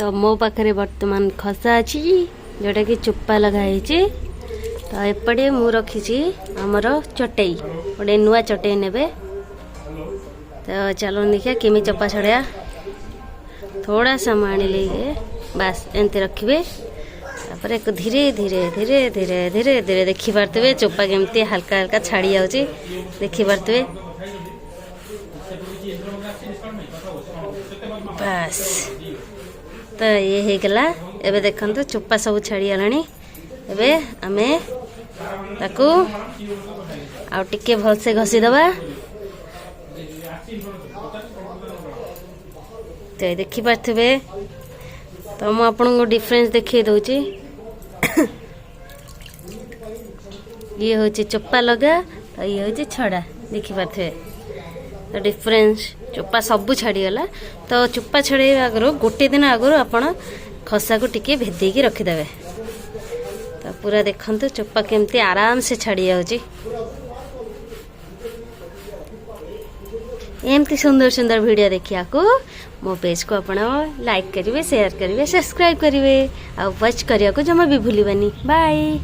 तो मो पाखे बर्तमान खसा अच्छी जोटा कि चोपा लगाई। तो एपटे मु रखी आमर चटई गोटे नुआ चटई ने। तो चलो देखिए केमी चोपा छड़ाया। थोड़ा सा आनी बास एमती रखिए। तापर एक धीरे धीरे धीरे धीरे धीरे धीरे देखी पारे चोपा केमती हल्का हल्का छाड़ी जाऊँगी देखी पारे। बास तो ये हो गला। एबे देखंतु चोपा सब छाड़ी गलानी। एबे आमे ताकू आउ टिके भलसे घसी दबा। तो देखी पारे तो मु आपन को डिफरेंस देखिए दउची। ये होची चोपा लगा तो ये होची छड़ा देखी पारे। तो डिफरेंस चोपा सबू छाड़ी गला। तो चोपा छड़े आगु गोटे दिन आगु आपण खसा को टिके भेदेकी रखिदेवे। तो पूरा देखंतु चोपा केमती आराम से छाड़ी जाउची। एमती सुंदर सुंदर वीडियो देखिया को मो पेज को आपण लाइक करिवे, शेयर करिवे, सब्सक्राइब करिवे आ वॉच करिया को जमा भी भूलिबानी। बाय।